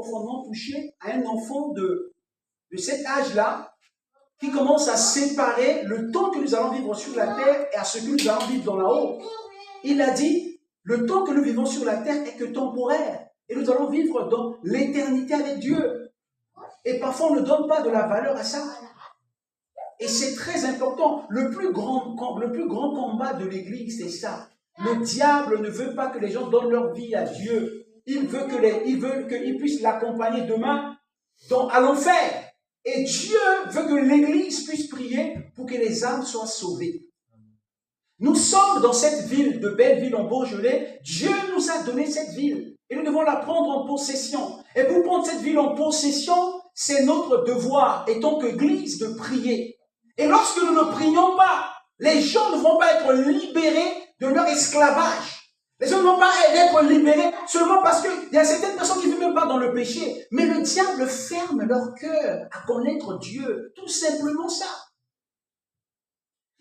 profondément touché à un enfant de cet âge-là qui commence à séparer le temps que nous allons vivre sur la terre et à ce que nous allons vivre dans la haut. Il a dit, le temps que nous vivons sur la terre est que temporaire. Et nous allons vivre dans l'éternité avec Dieu. Et parfois, on ne donne pas de la valeur à ça. Et c'est très important. Le plus grand combat de l'Église, c'est ça. Le diable ne veut pas que les gens donnent leur vie à Dieu. Il veut qu'ils puissent l'accompagner demain à l'enfer. Et Dieu veut que l'Église puisse prier pour que les âmes soient sauvées. Nous sommes dans cette ville de Belleville en Beaujolais. Dieu nous a donné cette ville. Et nous devons la prendre en possession. Et pour prendre cette ville en possession, c'est notre devoir, en tant qu'Église, de prier. Et lorsque nous ne prions pas, les gens ne vont pas être libérés de leur esclavage. Les gens ne vont pas être libérés seulement parce qu'il y a certaines personnes qui ne vivent même pas dans le péché. Mais le diable ferme leur cœur à connaître Dieu. Tout simplement ça.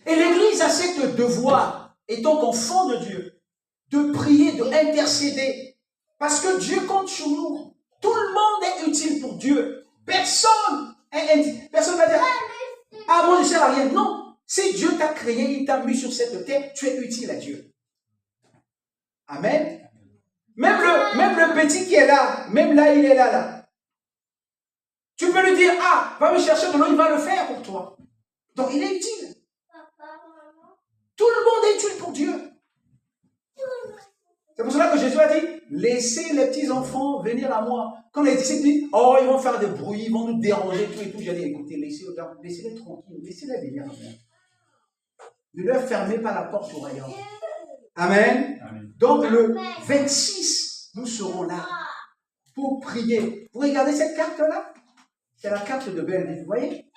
Et l'Église a cette devoir, étant qu'enfant de Dieu, de prier, d'intercéder. Parce que Dieu compte sur nous. Tout le monde est utile pour Dieu. Personne va dire, ah, moi je ne sers à rien. Non. Si Dieu t'a créé, il t'a mis sur cette terre, tu es utile à Dieu. Amen. Même le petit qui est là, même là, il est là. Tu peux lui dire, ah, va me chercher de l'eau, il va le faire pour toi. Donc il est utile. Tout le monde est utile pour Dieu. C'est pour cela que Jésus a dit, laissez les petits enfants venir à moi. Quand les disciples disent, oh, ils vont faire des bruits, ils vont nous déranger, tout et tout. J'ai dit, écoutez, laissez-les tranquilles, laissez-les venir. Ne leur fermez pas la porte au royaume. Amen. Amen. Donc le 26, nous serons là pour prier. Vous regardez cette carte-là? C'est la carte de Belleville, vous voyez?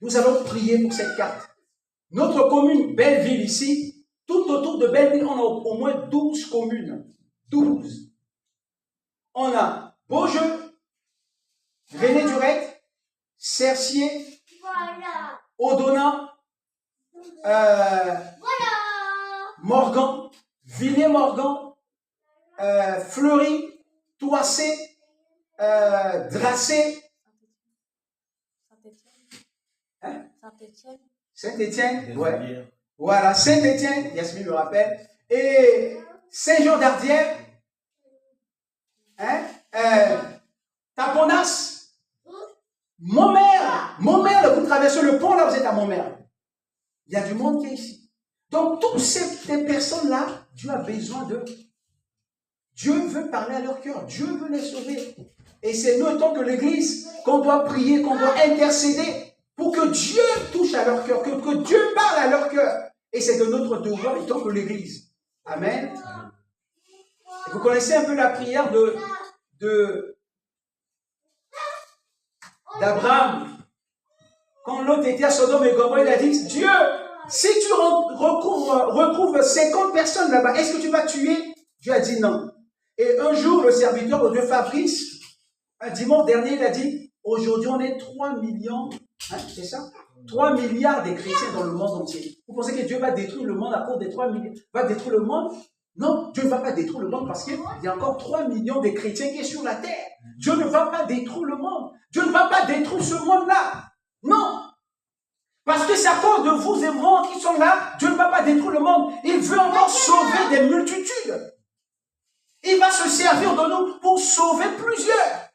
Nous allons prier pour cette carte. Notre commune Belleville ici, tout autour de Belleville, on a au moins 12 communes. 12. On a Beaujeu, René-Durette, Cercier, Odona, Morgan, Villiers-Morgan, Fleury, Toissé, Dracé, Saint-Étienne, ouais. Voilà, Saint-Étienne, Yasmine me rappelle, et Saint-Jean-d'Ardière, Taponas, Montmerle, vous traversez le pont, là, vous êtes à Montmerle. Il y a du monde qui est ici. Donc, toutes ces personnes-là, Dieu a besoin d'eux. Dieu veut parler à leur cœur. Dieu veut les sauver. Et c'est nous, en tant que l'Église, qu'on doit prier, qu'on doit intercéder pour que Dieu touche à leur cœur, que Dieu parle à leur cœur. Et c'est de notre devoir, en tant que l'Église. Amen. Et vous connaissez un peu la prière d'Abraham. Quand l'autre était à Sodome et Gomorrhe, il a dit, Dieu, si tu retrouves 50 personnes là-bas, est-ce que tu vas tuer? Dieu a dit non. Et un jour, le serviteur de Dieu, Fabrice, un dimanche dernier, il a dit, aujourd'hui, on est 3 millions, c'est ça? 3 milliards de chrétiens dans le monde entier. Vous pensez que Dieu va détruire le monde à cause des 3 milliards? Va détruire le monde? Non, Dieu ne va pas détruire le monde parce qu'il y a encore 3 millions de chrétiens qui sont sur la terre. Dieu ne va pas détruire le monde. Dieu ne va pas détruire ce monde-là. Non. Parce que c'est à cause de vous et moi qui sont là, Dieu ne va pas détruire le monde. Il veut encore sauver des multitudes. Il va se servir de nous pour sauver plusieurs.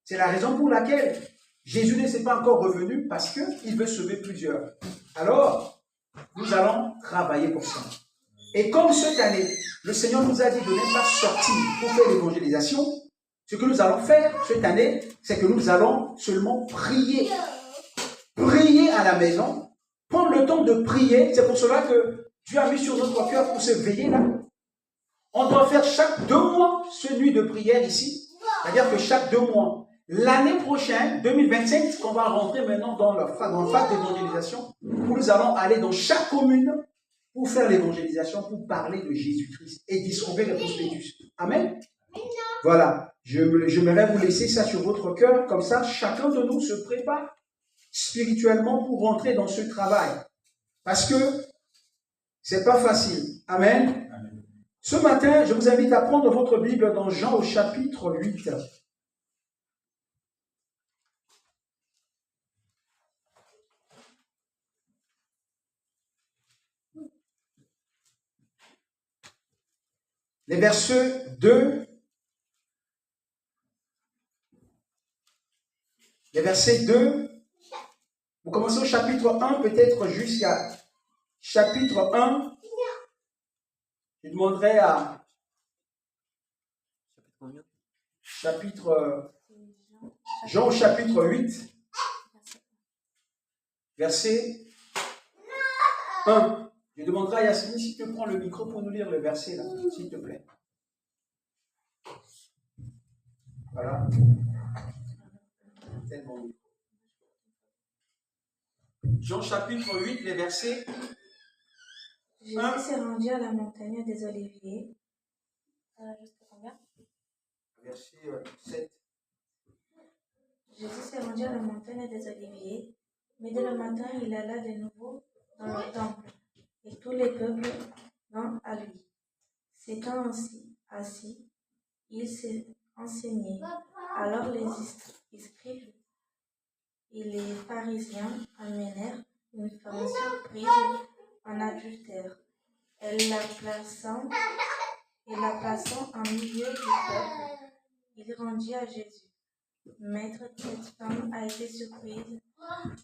C'est la raison pour laquelle Jésus ne s'est pas encore revenu, parce qu'il veut sauver plusieurs. Alors, nous allons travailler pour ça. Et comme cette année, le Seigneur nous a dit de ne pas sortir pour faire l'évangélisation, ce que nous allons faire cette année, c'est que nous allons seulement prier. Prier à la maison, prendre le temps de prier. C'est pour cela que Dieu a mis sur notre cœur pour se veiller là. On doit faire chaque 2 mois ce nuit de prière ici. C'est-à-dire que chaque 2 mois. L'année prochaine, 2025, on va rentrer maintenant dans le phase d'évangélisation, où nous allons aller dans chaque commune pour faire l'évangélisation, pour parler de Jésus-Christ et distribuer les prospectus. Amen. Voilà. J'aimerais vous laisser ça sur votre cœur. Comme ça, chacun de nous se prépare spirituellement pour rentrer dans ce travail. Parce que c'est pas facile. Amen. Ce matin, je vous invite à prendre votre Bible dans Jean au chapitre 8. Les versets 2. Les versets 2. Vous commencez au chapitre 1, peut-être jusqu'à chapitre 1. Je demanderai à Jean au chapitre 8, verset 1. Je demanderai à Yasmine si tu prends le micro pour nous lire le verset là, s'il te plaît. Voilà. Jean chapitre 8, les versets 1. Jésus s'est rendu à la montagne des Oliviers. Jusqu'à combien? Verset 7. Jésus s'est rendu à la montagne des Oliviers, mais dès le matin, il alla de nouveau dans le temple, et tous les peuples vinrent à lui. S'étant assis, il s'est enseigné. Alors les scribes et les pharisiens amenèrent une femme surprise en adultère. Et la plaçant en milieu du peuple, il rendit à Jésus: Maître, cette femme a été surprise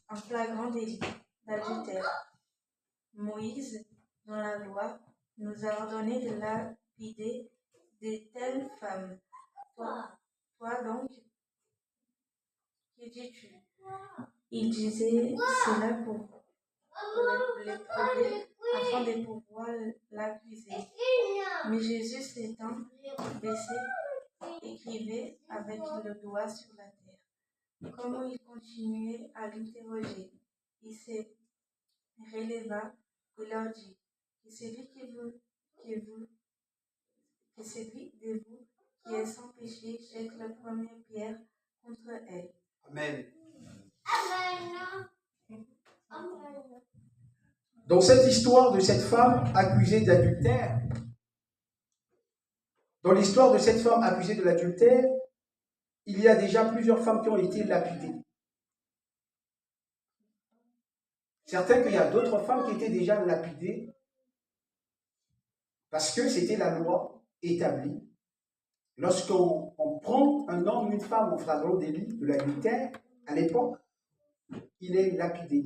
en flagrant délit d'adultère. Moïse, dans la loi, nous a ordonné de lapider de telles femmes. Toi donc, que dis-tu? Il disait cela pour l'éprouver, afin de pouvoir l'accuser. Mais Jésus, s'étant baissé, écrivait avec le doigt sur la terre. Comme il continuait à l'interroger, il se releva et leur dit: Que celui de vous qui est sans péché jette la première pierre contre elle. Amen. Dans cette histoire de cette femme accusée d'adultère, il y a déjà plusieurs femmes qui ont été lapidées. Certains qu'il y a d'autres femmes qui étaient déjà lapidées parce que c'était la loi établie. Lorsqu'on prend un homme ou une femme en flagrant délit de l'adultère, à l'époque, il est lapidé.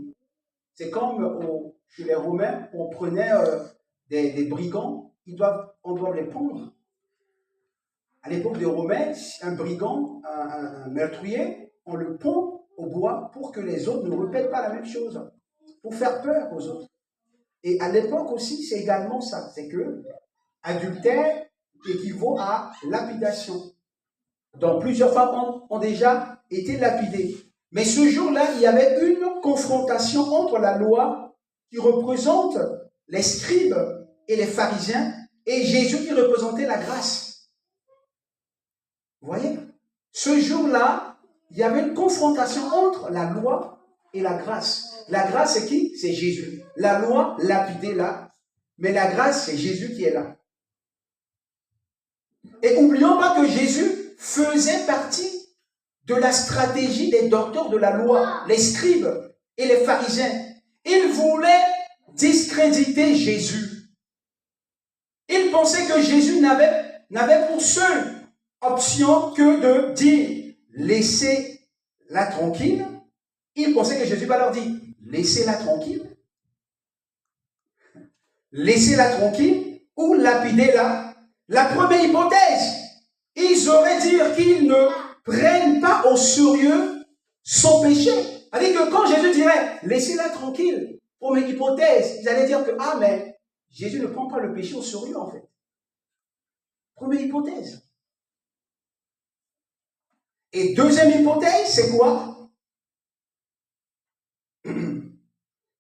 C'est comme chez les Romains, on prenait des brigands, on doit les pendre. À l'époque des Romains, un brigand, un meurtrier, on le pond au bois pour que les autres ne répètent pas la même chose, pour faire peur aux autres. Et à l'époque aussi, c'est également ça, c'est que adultère équivaut à lapidation. Donc plusieurs femmes ont déjà été lapidées. Mais ce jour-là, il y avait une confrontation entre la loi qui représente les scribes et les pharisiens et Jésus qui représentait la grâce. Vous voyez? Ce jour-là, il y avait une confrontation entre la loi et la grâce. La grâce, c'est qui? C'est Jésus. La loi, lapidée là, mais la grâce, c'est Jésus qui est là. Et n'oublions pas que Jésus faisait partie de la stratégie des docteurs de la loi, les scribes et les pharisiens. Ils voulaient discréditer Jésus. Ils pensaient que Jésus n'avait pour seule option que de dire « laissez-la tranquille ». Ils pensaient que Jésus va leur dire « laissez-la tranquille ». Laissez-la tranquille ou lapidez-la. La première hypothèse, ils auraient dit qu'ils ne prennent pas au sérieux son péché. C'est-à-dire que quand Jésus dirait « laissez-la tranquille », première hypothèse, ils allaient dire que « ah mais Jésus ne prend pas le péché au sérieux en fait ». Première hypothèse. Et deuxième hypothèse, c'est quoi?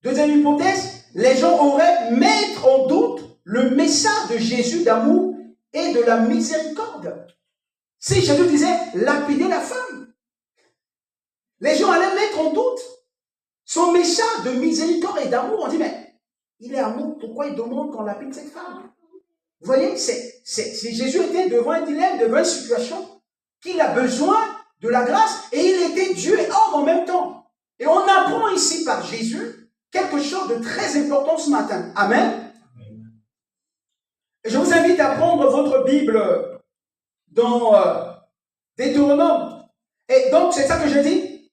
Deuxième hypothèse, les gens auraient mettre en doute le message de Jésus d'amour et de la miséricorde. Si Jésus disait « lapider la femme », les gens allaient mettre en doute son message de miséricorde et d'amour. On dit « mais il est amour, pourquoi il demande qu'on lapide cette femme ?» Vous voyez, Jésus était devant un dilemme, devant une situation qu'il a besoin de la grâce et il était Dieu et homme en même temps. Et on apprend ici par Jésus quelque chose de très important ce matin. Amen. Et je vous invite à prendre votre Bible dans Deutéronome. Et donc, c'est ça que je dis.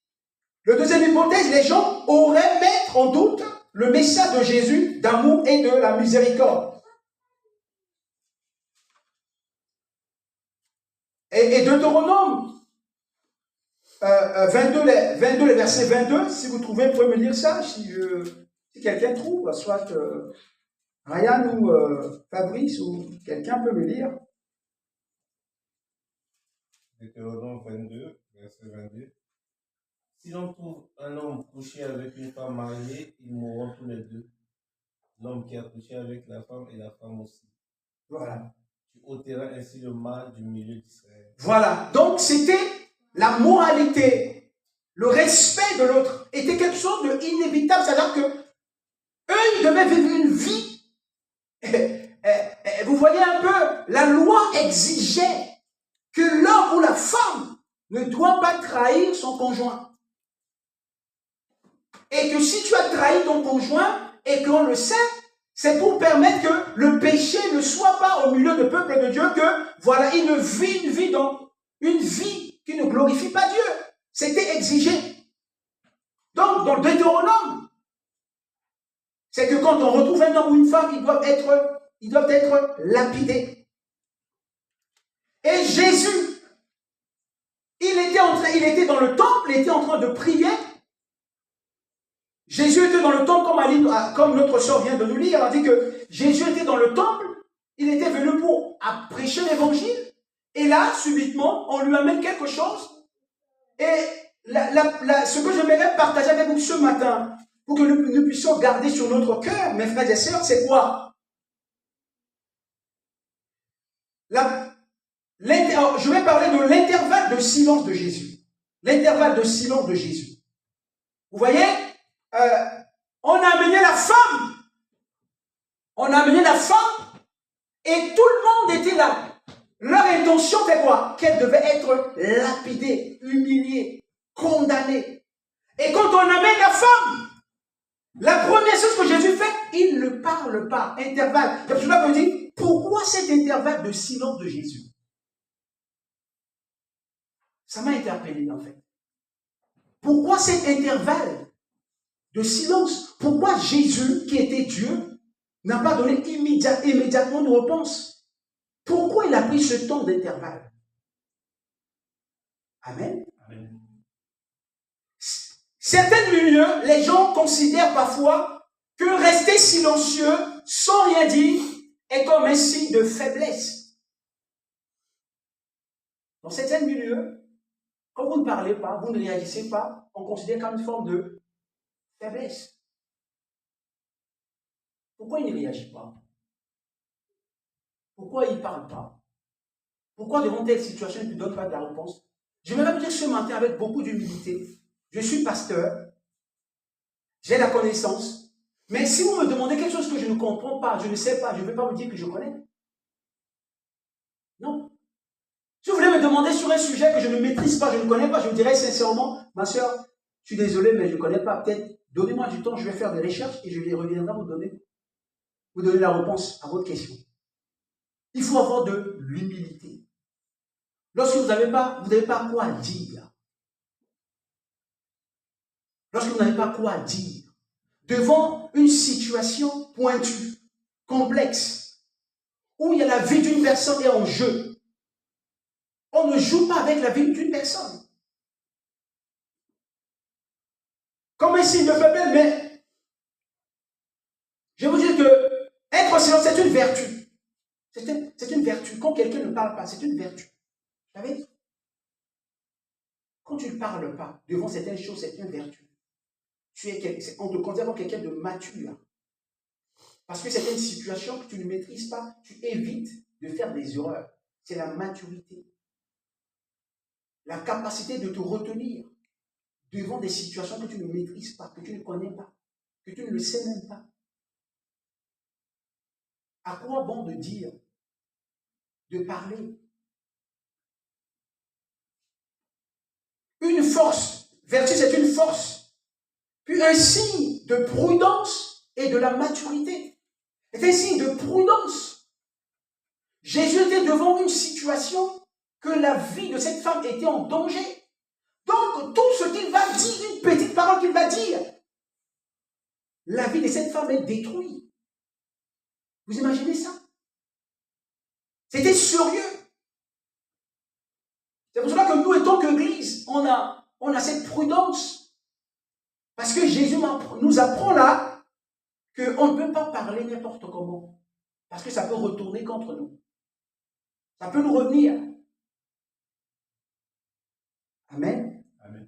Le deuxième hypothèse, les gens auraient mettre en doute le message de Jésus d'amour et de la miséricorde. Et Deutéronome 22, le verset 22, si vous trouvez, vous pouvez me lire ça, si quelqu'un trouve, soit Ryan ou Fabrice, ou quelqu'un peut me lire. Deutéronome 22, verset 22. Si l'on trouve un homme couché avec une femme mariée, ils mourront tous les deux. L'homme qui a couché avec la femme et la femme aussi. Voilà. Tu ôteras ainsi le mal du milieu d'Israël. Voilà. Donc, c'était la moralité, le respect de l'autre était quelque chose d'inévitable. C'est-à-dire que eux, ils devaient vivre une vie. Vous voyez un peu, la loi exigeait que l'homme ou la femme ne doit pas trahir son conjoint. Et que si tu as trahi ton conjoint et qu'on le sait, c'est pour permettre que le péché ne soit pas au milieu du peuple de Dieu, que voilà, il ne vit une vie qui ne glorifie pas Dieu. C'était exigé. Donc, dans le Deutéronome, c'est que quand on retrouve un homme ou une femme, ils doivent être lapidés. Et Jésus, il était dans le temple, il était en train de prier. Jésus était dans le temple, comme notre sœur vient de nous lire. Elle a dit que Jésus était dans le temple, il était venu pour prêcher l'évangile. Et là, subitement, on lui amène quelque chose. Et ce que j'aimerais partager avec vous ce matin, pour que nous puissions garder sur notre cœur, mes frères et sœurs, c'est quoi? Je vais parler de l'intervalle de silence de Jésus. L'intervalle de silence de Jésus. Vous voyez, on a amené la femme. On a amené la femme et tout le monde était là. Leur intention, c'est quoi? Qu'elle devait être lapidée, humiliée, condamnée. Et quand on amène la femme, la première chose que Jésus fait, il ne parle pas. Intervalle. C'est pour cela qu'on dit, pourquoi cet intervalle de silence de Jésus? Ça m'a interpellé en fait. Pourquoi cet intervalle de silence? Pourquoi Jésus, qui était Dieu, n'a pas donné immédiatement de réponse? Pourquoi il a pris ce temps d'intervalle? Amen. Amen. Certains milieux, les gens considèrent parfois que rester silencieux sans rien dire est comme un signe de faiblesse. Dans certains milieux, quand vous ne parlez pas, vous ne réagissez pas, on considère comme une forme de faiblesse. Pourquoi il ne réagit pas? Pourquoi il ne parle pas? Pourquoi devant telle situation, il ne donne pas de la réponse? Je vais vous dire ce matin avec beaucoup d'humilité. Je suis pasteur, j'ai la connaissance, mais si vous me demandez quelque chose que je ne comprends pas, je ne sais pas, je ne vais pas vous dire que je connais. Non. Si vous voulez me demander sur un sujet que je ne maîtrise pas, je ne connais pas, je vous dirais sincèrement, ma soeur, je suis désolé, mais je ne connais pas. Peut-être, donnez-moi du temps, je vais faire des recherches et je reviendrai vous donner la réponse à votre question. Il faut avoir de l'humilité. Lorsque vous n'avez pas quoi dire, lorsque vous n'avez pas quoi dire, devant une situation pointue, complexe, où il y a la vie d'une personne est en jeu, on ne joue pas avec la vie d'une personne. Comme un signe de faiblesse, mais je vais vous dire que être silent, c'est une vertu. C'est une vertu. Quand quelqu'un ne parle pas, c'est une vertu. Vous savez? Quand tu ne parles pas devant certaines choses, c'est une vertu. On te considère comme quelqu'un de mature. Parce que c'est une situation que tu ne maîtrises pas, tu évites de faire des erreurs. C'est la maturité. La capacité de te retenir devant des situations que tu ne maîtrises pas, que tu ne connais pas, que tu ne le sais même pas. À quoi bon de dire de parler. Une force. Vertu, c'est une force. Puis un signe de prudence et de la maturité. C'est un signe de prudence. Jésus était devant une situation que la vie de cette femme était en danger. Donc, tout ce qu'il va dire, une petite parole qu'il va dire, la vie de cette femme est détruite. Vous imaginez ça? C'était sérieux. C'est pour cela que nous, en tant qu'Église, on a cette prudence. Parce que Jésus nous apprend là qu'on ne peut pas parler n'importe comment. Parce que ça peut retourner contre nous. Ça peut nous revenir. Amen. Amen.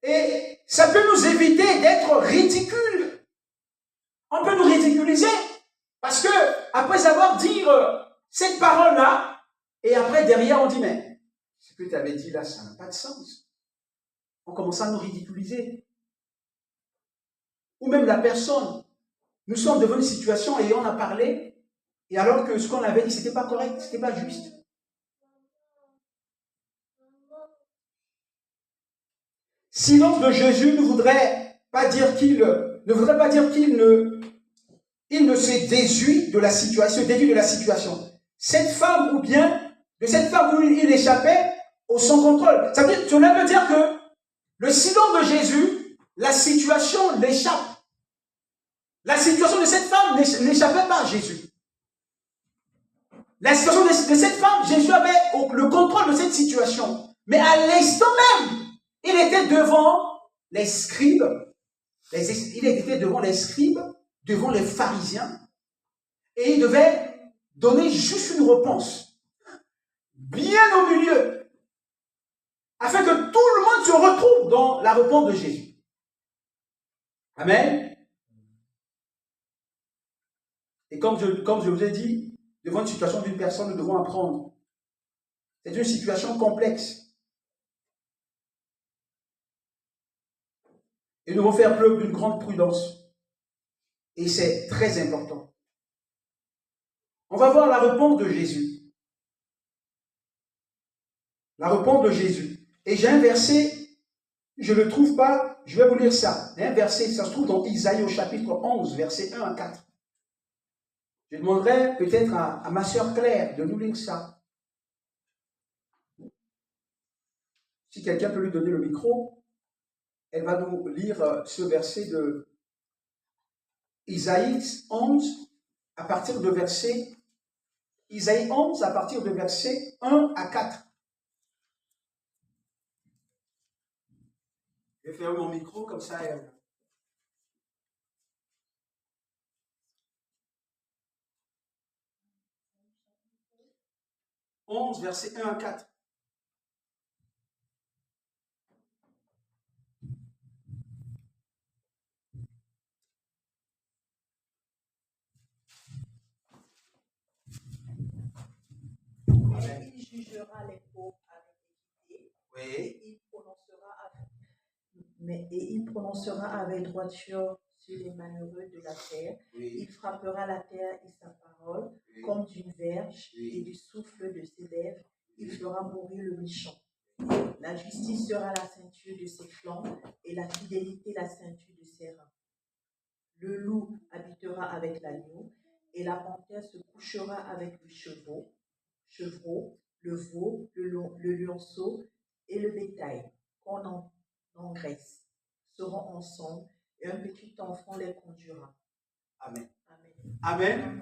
Et ça peut nous éviter d'être ridicules. On peut nous ridiculiser. Parce que, après avoir dit cette parole-là, et après, derrière, on dit, mais ce que tu avais dit là, ça n'a pas de sens. On commence à nous ridiculiser. Ou même la personne. Nous sommes devant une situation et on a parlé, et alors que ce qu'on avait dit, ce n'était pas correct, ce n'était pas juste. Silence de Jésus ne voudrait pas dire qu'il ne se déduit de la situation, Cette femme, ou bien, de cette femme où il échappait au sans contrôle. Cela veut dire que le silence de Jésus, la situation l'échappe. La situation de cette femme n'échappait pas à Jésus. La situation de cette femme, Jésus avait le contrôle de cette situation. Mais à l'instant même, il était devant les scribes. Il était devant les scribes, devant les pharisiens. Et il devait donner juste une réponse. Bien au milieu. Afin que tout le monde se retrouve dans la réponse de Jésus. Amen. Et comme je vous ai dit, devant une situation d'une personne, nous devons apprendre. C'est une situation complexe. Et nous devons faire preuve d'une grande prudence. Et c'est très important. On va voir la réponse de Jésus. La réponse de Jésus. Et j'ai un verset, je ne le trouve pas, je vais vous lire ça. Il y a un verset, ça se trouve dans Isaïe au chapitre 11, versets 1 à 4. Je demanderai peut-être à ma sœur Claire de nous lire ça. Si quelqu'un peut lui donner le micro, elle va nous lire ce verset de Isaïe 11 à partir de verset Isaïe 11 à partir de verset 1 à 4. Je vais fermer mon micro comme ça. « 11, verset 1 à 4. Il jugera les pauvres avec équité. Oui. Il prononcera avec droiture sur les malheureux de la terre. Oui. Il frappera la terre et sa parole comme d'une verge et du souffle de ses lèvres. Il fera mourir le méchant. La justice sera la ceinture de ses flancs et la fidélité la ceinture de ses reins. Le loup habitera avec l'agneau et la panthère se couchera avec le chevreau, le veau, le lionceau et le bétail qu'on engraisse seront ensemble et un petit enfant les conduira. Amen. Amen. Amen.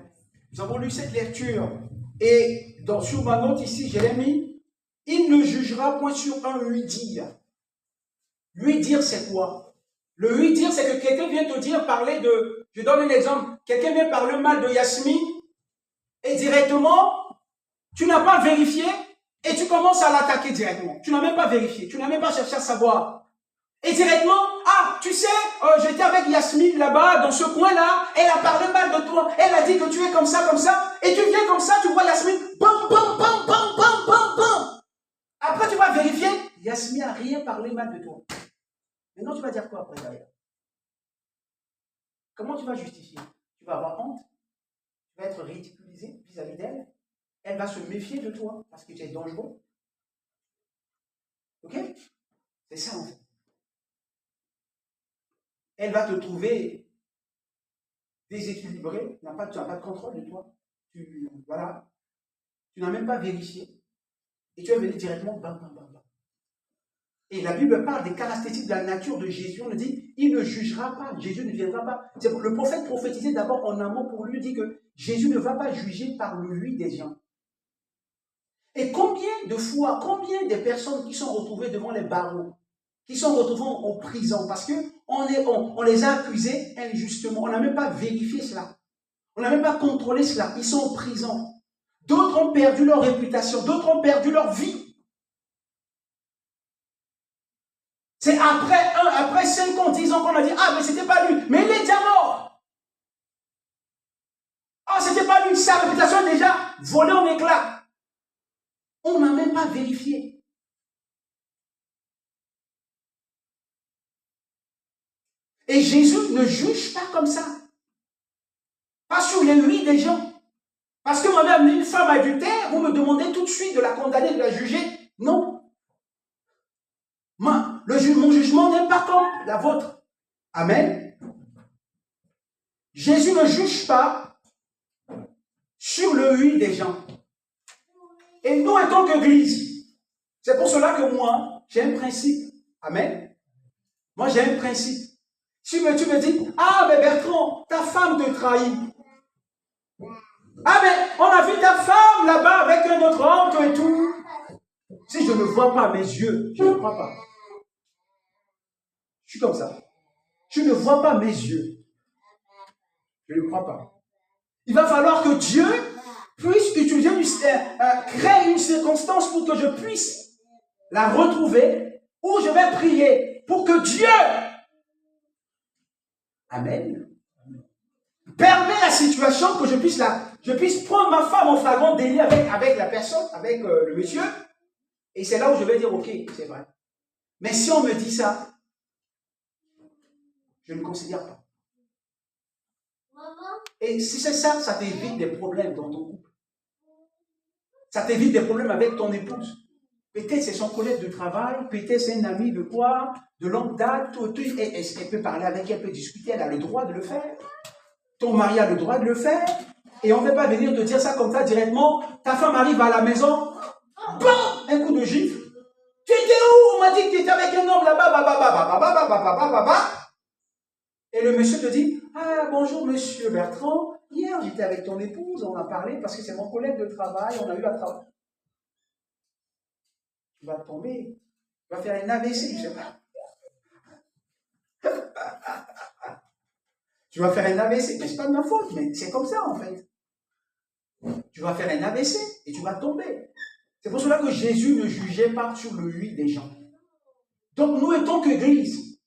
Nous avons lu cette lecture et sur ma note ici, je l'ai mis. Il ne jugera point sur un lui dire. Lui dire, c'est quoi? Le lui dire, c'est que quelqu'un vient te dire, je donne un exemple, quelqu'un vient parler mal de Yasmine et directement, tu n'as pas vérifié et tu commences à l'attaquer directement. Tu n'as même pas vérifié, tu n'as même pas cherché à savoir. Et directement, tu sais, j'étais avec Yasmine là-bas, dans ce coin-là, elle a parlé mal de toi, elle a dit que tu es comme ça, et tu viens comme ça, tu vois Yasmine, bam, bam, bam, bam, bam, bam, bam. Après, tu vas vérifier, Yasmine n'a rien parlé mal de toi. Maintenant, tu vas dire quoi après derrière? Comment tu vas justifier? Tu vas avoir honte? tu vas être ridiculisé vis-à-vis d'elle. Elle va se méfier de toi parce que tu es dangereux. Ok? C'est ça en fait. Elle va te trouver déséquilibré, tu n'as pas de contrôle de toi. Voilà. Tu n'as même pas vérifié. Et tu es venu directement, bam, bam, bam, bam. Et la Bible parle des caractéristiques de la nature de Jésus. On le dit, il ne jugera pas. Jésus ne viendra pas. Le prophète prophétisait d'abord en amont pour lui, dit que Jésus ne va pas juger par le lui des gens. Et combien de fois, combien de personnes qui sont retrouvées devant les barreaux, qui sont retrouvées en prison, parce qu'on les a accusés injustement. On n'a même pas vérifié cela. On n'a même pas contrôlé cela. Ils sont en prison. D'autres ont perdu leur réputation. D'autres ont perdu leur vie. C'est après 5 ans, 10 ans qu'on a dit, ah, mais c'était pas lui. Mais il est déjà mort. Ah, c'était pas lui. Sa réputation est déjà volée en éclats. On n'a même pas vérifié. Et Jésus ne juge pas comme ça. Pas sur les oui des gens. Parce que vous m'avez amené une femme adultère, vous me demandez tout de suite de la condamner, de la juger. Non. Mon jugement n'est pas comme la vôtre. Amen. Jésus ne juge pas sur le oui des gens. Et nous, en tant qu'Église, c'est pour cela que moi, j'ai un principe. Amen. Moi, j'ai un principe. Si tu me dis, ah, mais Bertrand, ta femme te trahit. Ah, mais on a vu ta femme là-bas avec un autre homme, toi et tout. Si je ne vois pas mes yeux, je ne crois pas. Je suis comme ça. Je ne vois pas mes yeux. Je ne crois pas. Il va falloir que Dieu puisse créer une circonstance pour que je puisse la retrouver, ou je vais prier pour que Dieu, Amen, permet la situation que je puisse prendre ma femme en flagrant délit avec la personne, avec le monsieur, et c'est là où je vais dire, ok, c'est vrai. Mais si on me dit ça, je ne considère pas. Et si c'est ça, ça t'évite des problèmes dans ton couple. Ça t'évite des problèmes avec ton épouse. Peut-être c'est son collègue de travail, peut-être c'est un ami de quoi, de longue date, elle peut parler avec elle, peut discuter, elle a le droit de le faire. Ton mari a le droit de le faire. Et on ne peut pas venir te dire ça comme ça directement. Ta femme arrive à la maison, bam, un coup de gifle. Tu étais où? On m'a dit que tu étais avec un homme là-bas, Et le monsieur te dit, ah, bonjour monsieur Bertrand, hier j'étais avec ton épouse, on a parlé parce que c'est mon collègue de travail, on a eu à travailler. Tu vas tomber, tu vas faire une AVC, je sais pas. Tu vas faire un AVC, mais c'est pas de ma faute, mais c'est comme ça en fait. Tu vas faire un AVC et tu vas tomber. C'est pour cela que Jésus ne jugeait pas sur le oui des gens. Donc nous, en tant qu'Église,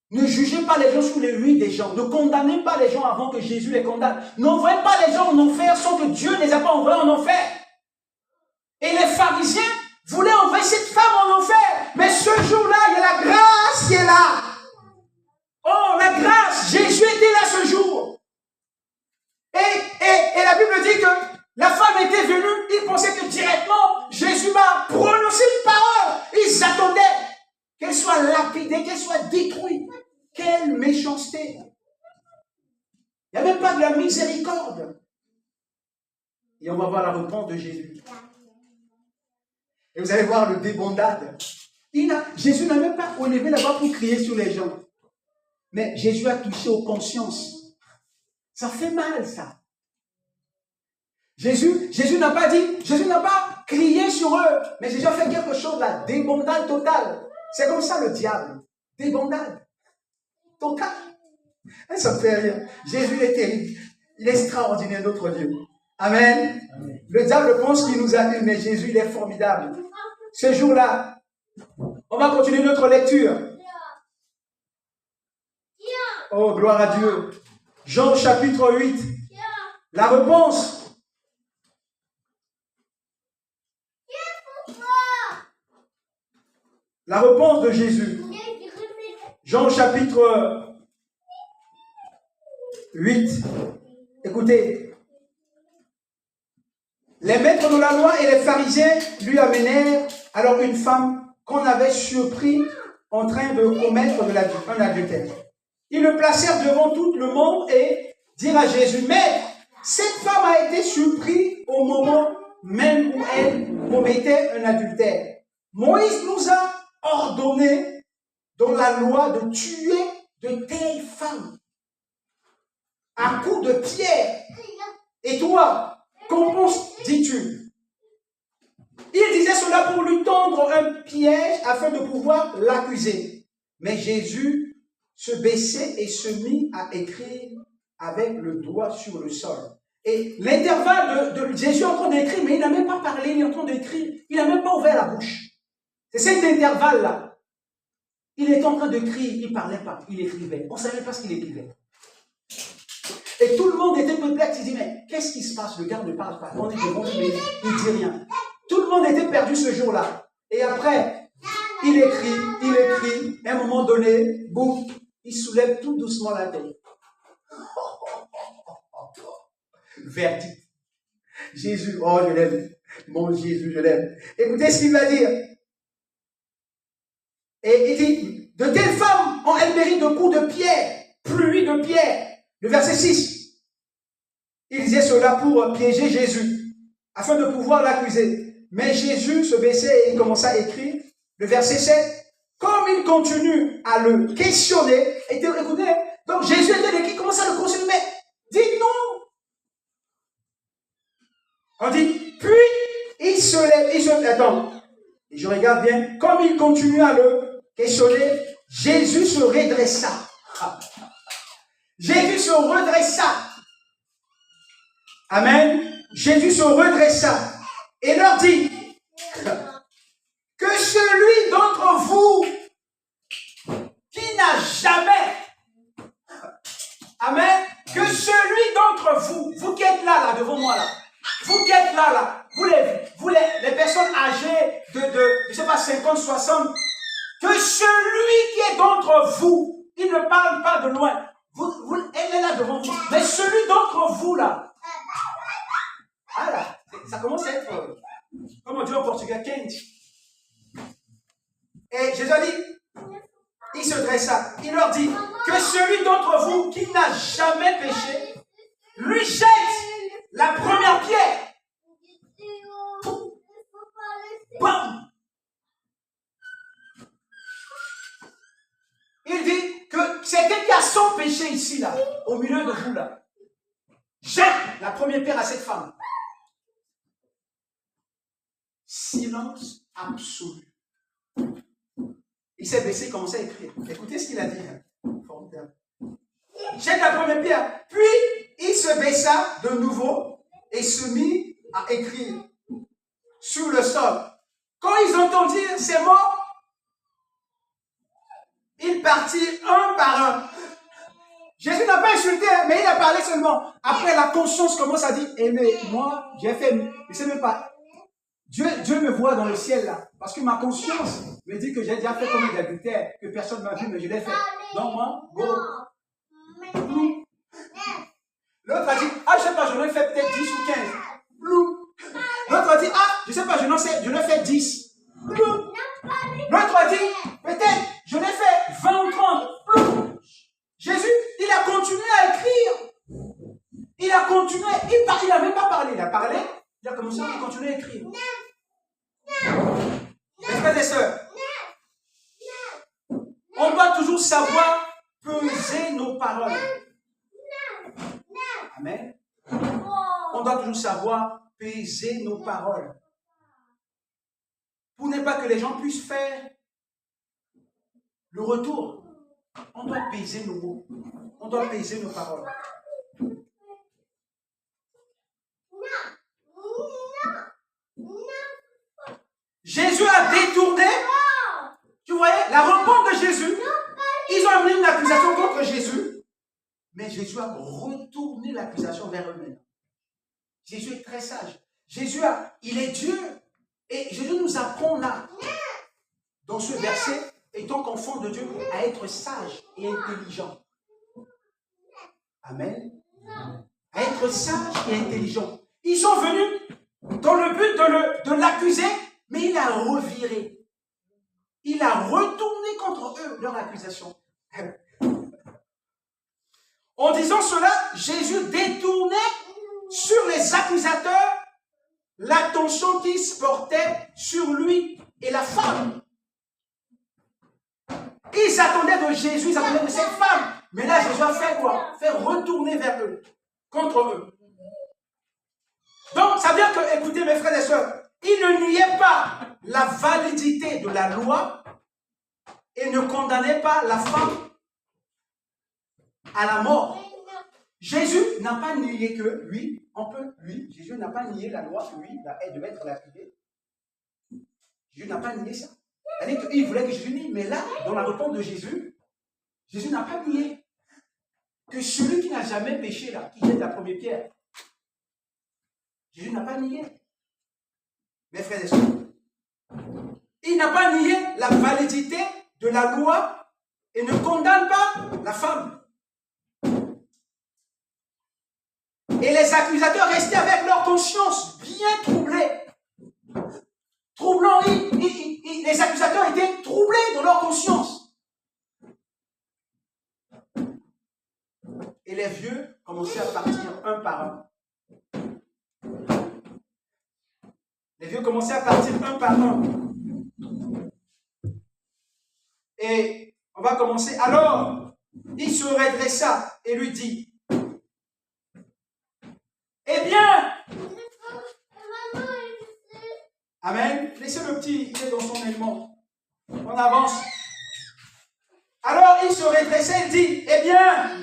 ne jugez pas les gens sur les oui des gens. Ne condamnez pas les gens avant que Jésus les condamne. N'envoyez pas les gens en enfer sans que Dieu ne les a pas envoyés en enfer. Et les pharisiens voulaient envoyer cette femme en enfer. Mais ce jour-là, il y a la grâce qui est là. Oh, la grâce, Jésus était là ce jour. Et la Bible dit que la femme était venue, ils pensaient que directement, Jésus va prononcer une parole. Ils attendaient qu'elle soit lapidée, qu'elle soit détruite. Quelle méchanceté. Il n'y a même pas de la miséricorde. Et on va voir la réponse de Jésus. Et vous allez voir le débandade. Jésus n'a même pas élevé la voix pour crier sur les gens. Mais Jésus a touché aux consciences. Ça fait mal, ça. Jésus n'a pas dit, Jésus n'a pas crié sur eux, mais Jésus a fait quelque chose, la débandade totale. C'est comme ça le diable. Débandade totale. Et ça me fait rire. Jésus est terrible. Il est extraordinaire, notre Dieu. Amen. Amen. Le diable pense qu'il nous a eu, mais Jésus, il est formidable. Ce jour-là, on va continuer notre lecture. Oh, gloire à Dieu. Jean chapitre 8. La réponse. La réponse de Jésus. Jean chapitre 8. Écoutez. Les maîtres de la loi et les pharisiens lui amenèrent alors une femme qu'on avait surpris en train de commettre un adultère. Ils le placèrent devant tout le monde et dirent à Jésus, Maître, cette femme a été surprise au moment même où elle commettait un adultère. Moïse nous a ordonné dans la loi de tuer de telles femmes à coups de pierre. Et toi, qu'en penses-tu? Il disait cela pour lui tendre un piège afin de pouvoir l'accuser. Mais Jésus se baissait et se mit à écrire avec le doigt sur le sol. Et l'intervalle de Jésus est en train d'écrire, mais il n'a même pas parlé, il est en train d'écrire, il n'a même pas ouvert la bouche. C'est cet intervalle-là. Il était en train d'écrire, il ne parlait pas, il écrivait. On ne savait pas ce qu'il écrivait. Et tout le monde était perplexe, il dit, mais qu'est-ce qui se passe? Le gars ne parle pas. On est devant lui, mais il ne dit rien. Tout le monde était perdu ce jour-là. Et après, il écrit, à un moment donné, boum, il soulève tout doucement la tête. Verdict. Jésus, oh je l'aime. Mon Jésus, je l'aime. Écoutez ce qu'il va dire. Et il dit, de telles femmes, elles méritent de coups de pierre, pluie de pierre. Le verset 6. Il disait cela pour piéger Jésus, afin de pouvoir l'accuser. Mais Jésus se baissait et il commença à écrire. Le verset 7. Comme il continue à le questionner, écoutez, donc Jésus était qui commence à le questionner, mais dites non. On dit, puis il se lève, attends, et je regarde bien, comme il continue à le questionner, Jésus se redressa. Jésus se redressa. Amen. Jésus se redressa et leur dit que celui d'entre vous qui n'a jamais, amen, que celui d'entre vous, vous qui êtes là devant moi là, vous qui êtes là, vous les personnes âgées de, je sais pas, 50, 60, que celui qui est d'entre vous, il ne parle pas de loin, elle est là devant vous, mais celui d'entre vous là, ah là, ça commence à être, comme on dit en portugais, quente. Et Jésus a dit, il se dressa, il leur dit, que celui d'entre vous qui n'a jamais péché, lui jette la première pierre. Bam! Il dit que c'est quelqu'un qui a son péché ici, là, au milieu de vous, là. Jette la première pierre à cette femme. Silence absolu. Il s'est baissé, il commençait à écrire. Écoutez ce qu'il a dit. Formidable. Jette la première pierre. Puis, il se baissa de nouveau et se mit à écrire sur le sol. Quand ils entendirent ces mots, ils partirent un par un. Jésus n'a pas insulté, mais il a parlé seulement. Après, la conscience commence à dire, eh mais moi, j'ai fait, je ne sais même pas. Dieu me voit dans le ciel là, parce que ma conscience me dit que j'ai déjà fait comme d'adultère, que personne ne m'a vu, mais je l'ai fait. Donc moi, go. L'autre a dit, ah je sais pas, je l'ai fait peut-être 10 ou 15. L'autre a dit, ah je sais pas, je l'ai fait 10. L'autre a dit, peut-être, je l'ai fait 20 ou 30. Jésus, il a continué à écrire. Il a continué, il n'a même pas parlé, il a parlé. Il a commencé à continuer à écrire. Mes frères et sœurs, on doit toujours savoir peser nos paroles. Amen. On doit toujours savoir peser nos paroles. Pour ne pas que les gens puissent faire le retour. On doit peser nos mots. On doit peser nos paroles. Jésus a détourné, tu voyais, la réponse de Jésus. Ils ont amené une accusation contre Jésus, mais Jésus a retourné l'accusation vers eux-mêmes. Jésus est très sage. Il est Dieu. Et Jésus nous apprend là, dans ce verset, étant qu'enfant de Dieu, à être sage et intelligent. Amen. À être sage et intelligent. Ils sont venus dans le but de l'accuser, mais il a reviré. Il a retourné contre eux leur accusation. En disant cela, Jésus détournait sur les accusateurs l'attention qui se portait sur lui et la femme. Ils attendaient de Jésus, ils attendaient de cette femme. Mais là, Jésus a fait quoi? Faire retourner vers eux, contre eux. Donc, ça veut dire que, écoutez mes frères et sœurs, il ne niait pas la validité de la loi et ne condamnait pas la femme à la mort. Jésus n'a pas nié que, Jésus n'a pas nié la loi, que lui, elle devait être lapidée. Jésus n'a pas nié ça. Il voulait que Jésus nie, mais là, dans la réponse de Jésus, Jésus n'a pas nié que celui qui n'a jamais péché, là, qui jette la première pierre, Jésus n'a pas nié. Mes frères et sœurs, il n'a pas nié la validité de la loi et ne condamne pas la femme. Et les accusateurs restaient avec leur conscience bien troublée. Troublant, les accusateurs étaient troublés dans leur conscience. Et les vieux commençaient à partir un par un. Les vieux commençaient à partir un par un. Et on va commencer. Alors, il se redressa et lui dit, eh bien, amen. Laissez le petit, il est dans son élément. On avance. Alors, il se redressait et dit, eh bien,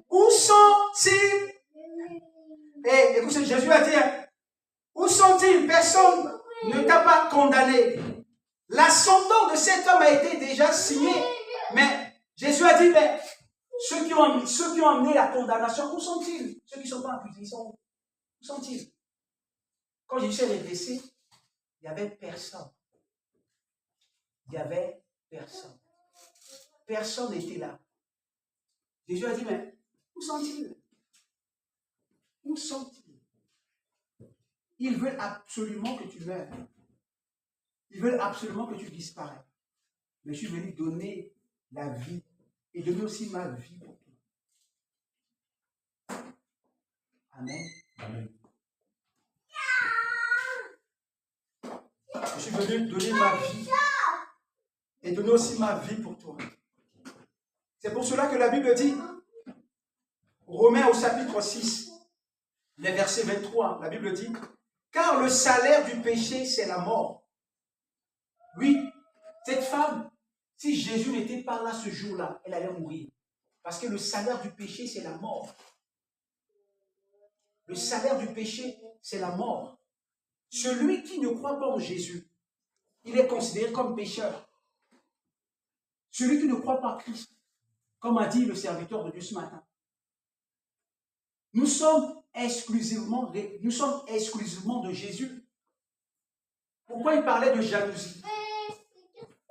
où sont-ils? Et écoutez, Jésus a dit, où sont-ils? Personne ne t'a pas condamné. La sentence de cet homme a été déjà signée. Mais Jésus a dit, mais ceux qui ont amené la condamnation, où sont-ils? Ceux qui ne sont pas accusés, où sont-ils? Quand Jésus s'est redressé, il n'y avait personne. Il n'y avait personne. Personne n'était là. Jésus a dit, mais où sont-ils? Où sont-ils? Ils veulent absolument que tu meurs. Ils veulent absolument que tu disparais. Mais je suis venu donner la vie et donner aussi ma vie pour toi. Amen. Amen. Je suis venu donner ma vie et donner aussi ma vie pour toi. C'est pour cela que la Bible dit, Romains au chapitre 6, les versets 23, la Bible dit, car le salaire du péché, c'est la mort. Oui, cette femme, si Jésus n'était pas là ce jour-là, elle allait mourir. Parce que le salaire du péché, c'est la mort. Le salaire du péché, c'est la mort. Celui qui ne croit pas en Jésus, il est considéré comme pécheur. Celui qui ne croit pas en Christ, comme a dit le serviteur de Dieu ce matin, nous sommes exclusivement de Jésus. Pourquoi il parlait de jalousie?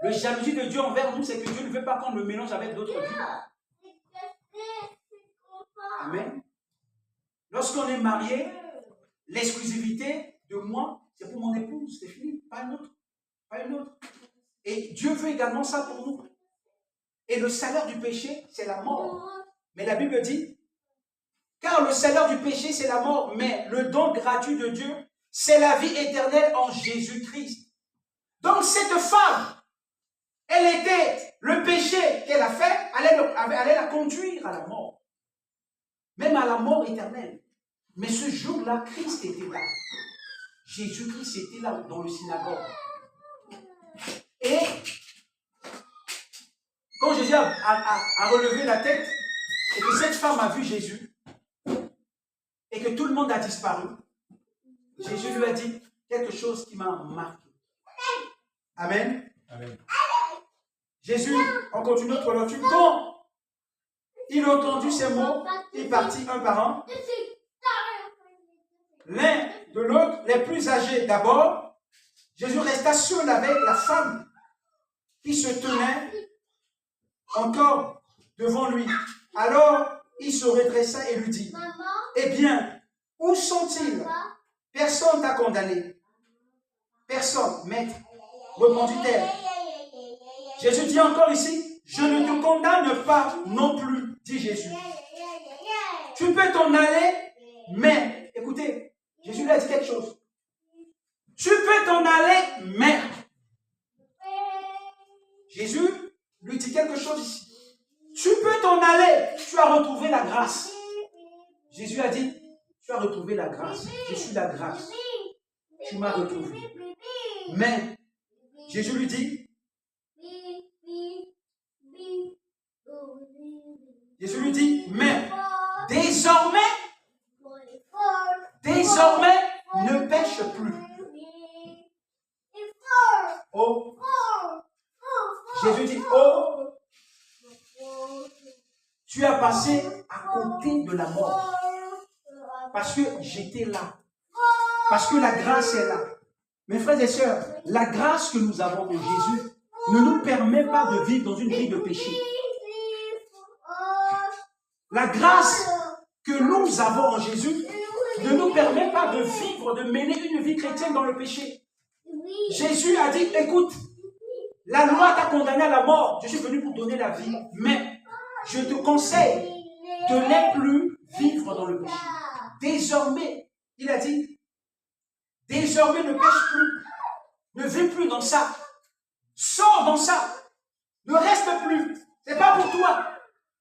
Le jalousie de Dieu envers nous, c'est que Dieu ne veut pas qu'on le mélange avec d'autres dieux. Amen. Lorsqu'on est marié, l'exclusivité de moi, c'est pour mon épouse, c'est fini, pas une autre. Pas une autre. Et Dieu veut également ça pour nous. Et le salaire du péché, c'est la mort. Mais la Bible dit, car le salaire du péché, c'est la mort, mais le don gratuit de Dieu, c'est la vie éternelle en Jésus-Christ. Donc cette femme, le péché qu'elle a fait, allait la conduire à la mort. Même à la mort éternelle. Mais ce jour-là, Christ était là. Jésus-Christ était là dans le synagogue. Et quand Jésus a relevé la tête, et que cette femme a vu Jésus, et que tout le monde a disparu, Jésus lui a dit quelque chose qui m'a marqué. Amen. Amen. Jésus, on continue notre lecture. Quand il a entendu ces mots, il partit un par un. L'un de l'autre, les plus âgés d'abord. Jésus resta seul avec la femme qui se tenait encore devant lui. Alors, il se redressa et lui dit, eh bien, où sont-ils? Personne t'a condamné. Personne, maître. Repentis-toi. Jésus dit encore ici, je ne te condamne pas non plus, dit Jésus. Tu peux t'en aller, mais, écoutez, Jésus lui a dit quelque chose. Tu peux t'en aller, mais. Jésus lui dit quelque chose ici. Tu peux t'en aller, tu as retrouvé la grâce. Jésus a dit, tu as retrouvé la grâce. Je suis la grâce. Tu m'as retrouvé. Mais, Jésus lui dit, mais désormais, ne pêche plus. Oh, Jésus dit, oh, tu as passé à côté de la mort. Parce que j'étais là. Parce que la grâce est là. Mes frères et sœurs, la grâce que nous avons en Jésus ne nous permet pas de vivre dans une vie de péché. La grâce que nous avons en Jésus ne nous permet pas de vivre, de mener une vie chrétienne dans le péché. Jésus a dit, écoute, la loi t'a condamné à la mort. Je suis venu pour donner la vie. Mais je te conseille de ne plus vivre dans le péché. Désormais, il a dit, désormais ne pêche plus. Ne vis plus dans ça. Sors dans ça. Ne reste plus. C'est pas pour toi.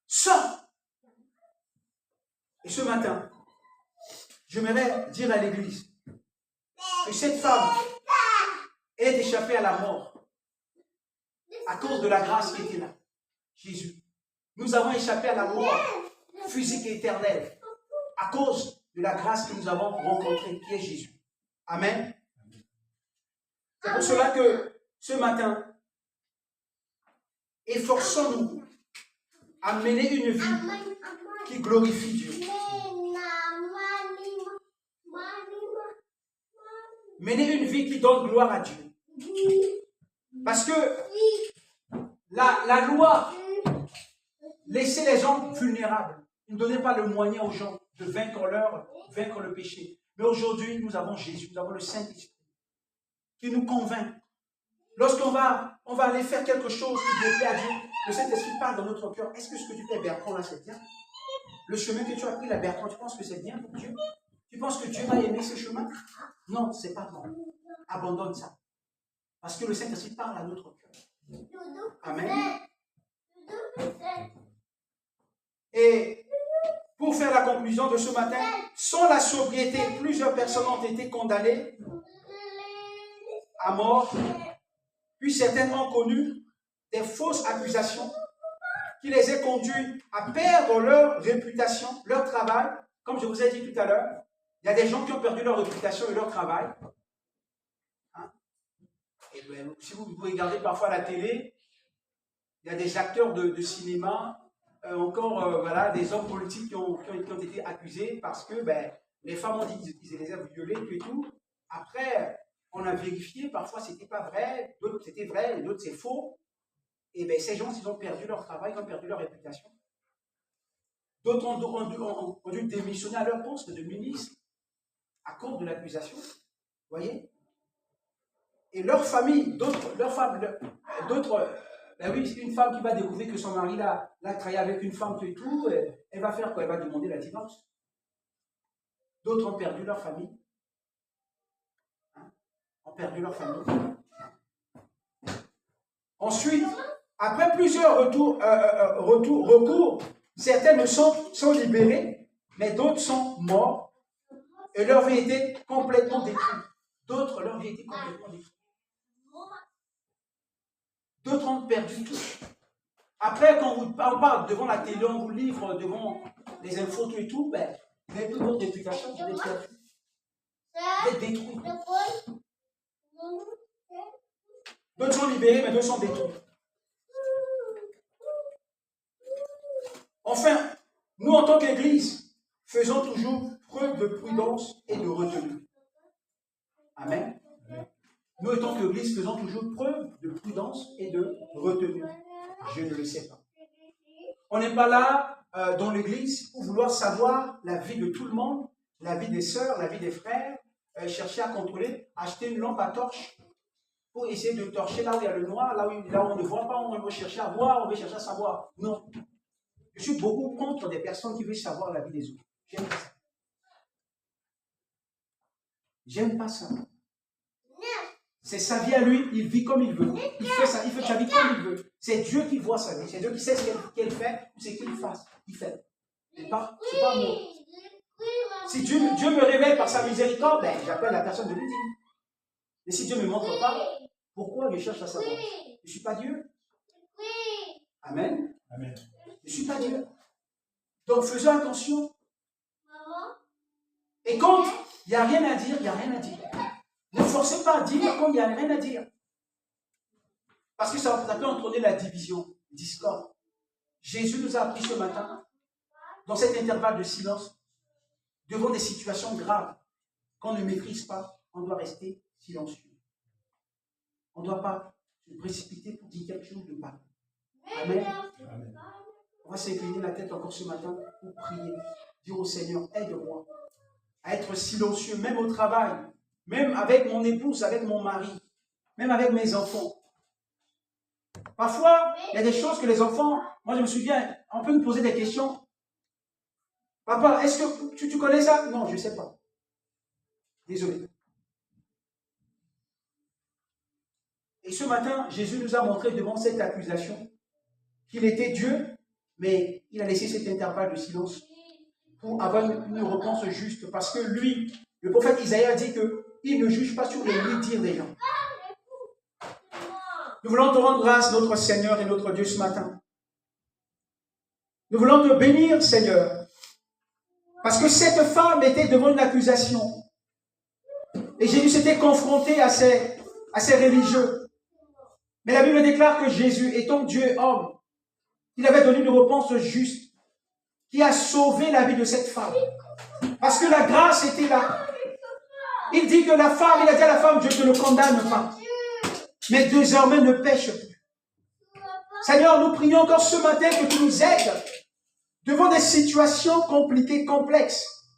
Sors. Et ce matin, j'aimerais dire à l'église que cette femme est échappée à la mort à cause de la grâce qui était là. Jésus. Nous avons échappé à la mort physique et éternelle à cause de la grâce que nous avons rencontrée, qui est Jésus. Amen. C'est pour cela que ce matin, efforçons-nous à mener une vie qui glorifie Dieu. Mener une vie qui donne gloire à Dieu. Parce que la loi laissait les gens vulnérables. Il ne donnait pas le moyen aux gens de vaincre le péché. Mais aujourd'hui, nous avons Jésus, nous avons le Saint-Esprit qui nous convainc. Lorsqu'on va aller faire quelque chose qui déplaît à Dieu, le Saint-Esprit parle dans notre cœur. Est-ce que ce que tu fais, Bertrand, là, c'est bien? Le chemin que tu as pris, là, Bertrand, tu penses que c'est bien pour Dieu? Tu penses que Dieu va aimer ce chemin? Non, c'est pas bon. Abandonne ça. Parce que le Saint-Esprit parle à notre cœur. Amen. Et pour faire la conclusion de ce matin, sans la sobriété, plusieurs personnes ont été condamnées à mort, puis certaines ont connu des fausses accusations qui les ont conduits à perdre leur réputation, leur travail. Comme je vous ai dit tout à l'heure, il y a des gens qui ont perdu leur réputation et leur travail. Hein? Et bien, si vous regardez parfois la télé, il y a des acteurs de cinéma, voilà, des hommes politiques qui ont été accusés parce que les femmes ont dit qu'ils les avaient violés et tout. Après, on a vérifié, parfois c'était pas vrai, d'autres c'était vrai, et d'autres c'est faux. Et bien ces gens, ils ont perdu leur travail, ils ont perdu leur réputation. D'autres ont dû démissionner à leur poste de ministre à cause de l'accusation. Vous voyez? Et leur famille, oui, une femme qui va découvrir que son mari l'a travaillé avec une femme et tout, elle va faire quoi? Elle va demander la divorce. D'autres ont perdu leur famille. Ont perdu leur famille. Ensuite, après plusieurs recours, certaines sont libérées, mais d'autres sont morts et leur vie était complètement détruite. D'autres, leur vie était complètement détruite. D'autres ont perdu tout. Après, quand on parle devant la télé, on vous livre devant les infos et tout, vous n'avez plus votre réputation, vous êtes perdu. Vous êtes détruit. D'autres sont libérés, mais d'autres sont détruits. Enfin, nous en tant qu'Église, faisons toujours preuve de prudence et de retenue. Amen. Nous, en tant qu'Église, faisons toujours preuve de prudence et de retenue. Je ne le sais pas. On n'est pas là dans l'Église pour vouloir savoir la vie de tout le monde, la vie des sœurs, la vie des frères, chercher à contrôler, acheter une lampe à torche pour essayer de torcher là où il y a le noir, là où on ne voit pas, on veut chercher à voir, on veut chercher à savoir. Non. Je suis beaucoup contre des personnes qui veulent savoir la vie des autres. J'aime pas ça. J'aime pas ça. C'est sa vie à lui, il vit comme il veut. Il fait sa vie comme il veut. C'est Dieu qui voit sa vie. C'est Dieu qui sait ce qu'elle fait ou ce qu'il fasse. Il fait. C'est pas moi. Si Dieu me révèle par sa miséricorde, ben, j'appelle la personne de lui dire. Et si Dieu ne me montre pas, pourquoi je cherche à savoir? Je ne suis pas Dieu. Amen. Amen. Je ne suis pas Dieu. Donc faisons attention. Et quand il n'y a rien à dire, il n'y a rien à dire. Ne forcez pas à dire quand il n'y a rien à dire. Parce que ça peut entraîner la division, discorde. Jésus nous a appris ce matin, dans cet intervalle de silence, devant des situations graves qu'on ne maîtrise pas, on doit rester silencieux. On ne doit pas se précipiter pour dire quelque chose de mal. Amen. Amen. On va s'incliner la tête encore ce matin pour prier. Dire au Seigneur, aide-moi à être silencieux, même au travail, même avec mon épouse, avec mon mari, même avec mes enfants. Parfois, il y a des choses que les enfants, moi je me souviens, on peut me poser des questions. Papa, est-ce que tu connais ça? Non, je ne sais pas. Désolé. Et ce matin, Jésus nous a montré devant cette accusation qu'il était Dieu, mais il a laissé cet intervalle de silence pour avoir une réponse juste. Parce que lui, le prophète Isaïe a dit qu'il ne juge pas sur les oui-dire des gens. Nous voulons te rendre grâce, notre Seigneur et notre Dieu, ce matin. Nous voulons te bénir, Seigneur. Parce que cette femme était devant une accusation. Et Jésus s'était confronté à ces religieux. Mais la Bible déclare que Jésus, étant Dieu et homme, il avait donné une réponse juste qui a sauvé la vie de cette femme. Parce que la grâce était là. Il dit que la femme, il a dit à la femme, je ne te le condamne pas. Mais désormais ne pêche plus. Seigneur, nous prions encore ce matin que tu nous aides devant des situations compliquées, complexes,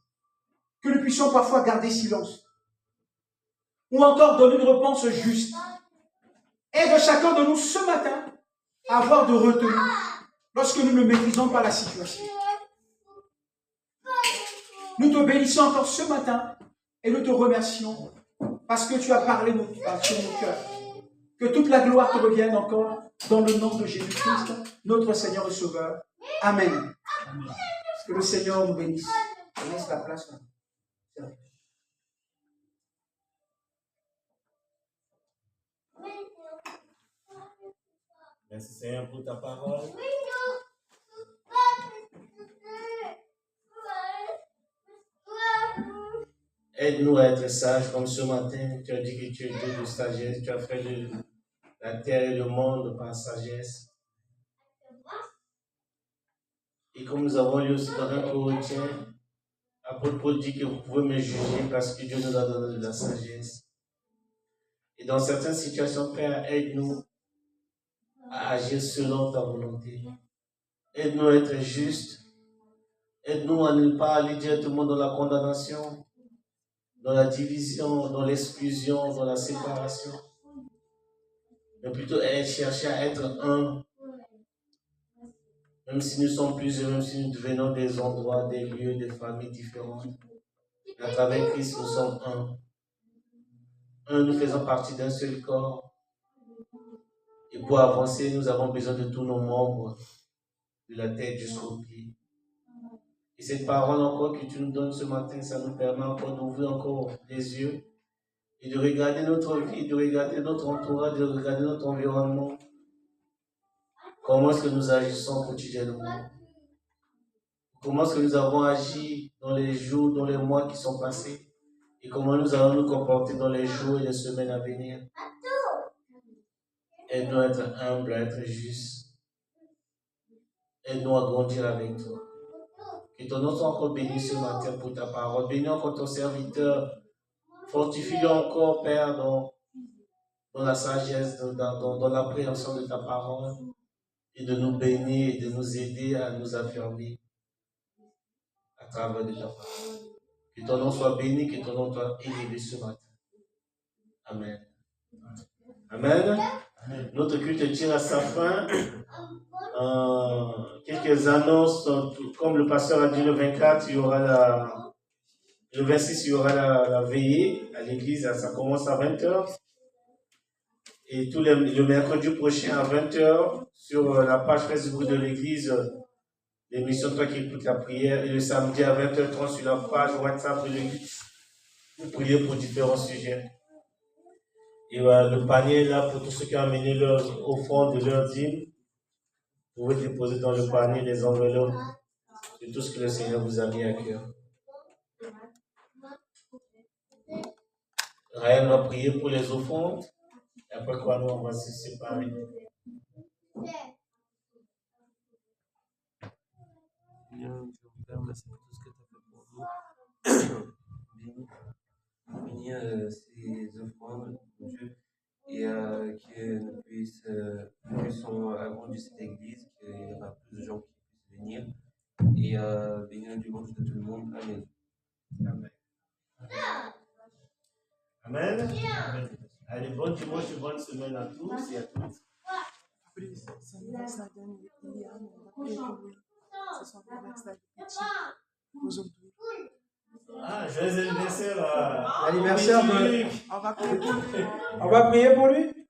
que nous puissions parfois garder silence. Ou encore donner une réponse juste. Aide chacun de nous ce matin à avoir de retenue lorsque nous ne maîtrisons pas la situation. Nous te bénissons encore ce matin et nous te remercions parce que tu as parlé sur nos cœurs. Que toute la gloire te revienne encore dans le nom de Jésus-Christ, notre Seigneur et Sauveur. Amen. Que le Seigneur nous bénisse. On laisse la place là. Merci Seigneur pour ta parole. Aide-nous à être sages comme ce matin. Tu as dit que tu es Dieu de sagesse. Tu as fait la terre et le monde par sagesse. Et comme nous avons lu aussi dans 1 Corinthiens, l'apôtre Paul dit que vous pouvez me juger parce que Dieu nous a donné de la sagesse. Et dans certaines situations, Père, aide-nous à agir selon ta volonté. Aide-nous à être justes. Aide-nous à ne pas aller directement dans la condamnation, dans la division, dans l'exclusion, dans la séparation. Mais plutôt chercher à être un. Même si nous sommes plusieurs, même si nous venons des endroits, des lieux, des familles différentes. À travers Christ, nous sommes un. Un, nous faisons partie d'un seul corps. Et pour avancer, nous avons besoin de tous nos membres, de la tête jusqu'aux pieds. Et cette parole encore que tu nous donnes ce matin, ça nous permet encore d'ouvrir encore les yeux et de regarder notre vie, de regarder notre entourage, de regarder notre environnement. Comment est-ce que nous agissons quotidiennement? Comment est-ce que nous avons agi dans les jours, dans les mois qui sont passés? Et comment nous allons nous comporter dans les jours et les semaines à venir? Aide-nous à être humbles, à être justes. Aide-nous à grandir avec toi. Que ton nom soit encore béni ce matin pour ta parole. Bénis encore ton serviteur. Fortifie-le encore, Père, dans la sagesse, dans l'appréhension de ta parole. Et de nous bénir et de nous aider à nous affirmer à travers de ta parole. Que Que ton nom soit béni, que ton nom soit élevé ce matin. Amen. Amen. Notre culte tire à sa fin. Quelques annonces, comme le pasteur a dit, le 24, il y aura le 26, il y aura la veillée à l'église, ça commence à 20h. Et le mercredi prochain à 20h, sur la page Facebook de l'église, l'émission Toi qui écoutes la prière, et le samedi à 20h30 sur la page WhatsApp de l'église, vous priez pour différents sujets. Et le panier est là pour tous ceux qui ont amené leur offrande de leur dîme. Vous pouvez déposer dans le panier les enveloppes de tout ce que le Seigneur vous a mis à cœur. Ryan va prier pour les offrandes. Et après quoi, nous, on va se séparer. Seigneur, Dieu, Père, merci pour tout ce que tu as fait pour nous. Bénis ces offrandes, mon Dieu, et que nous puissions agrandir cette église, qu'il y aura plus de gens qui puissent venir. Et bénis le dimanche de tout le monde. Amen. Amen. Amen. Amen. Allez, bon dimanche et bonne semaine à tous et à toutes. Ah, joyeux anniversaire à L'anniversaire de... On va prier pour lui.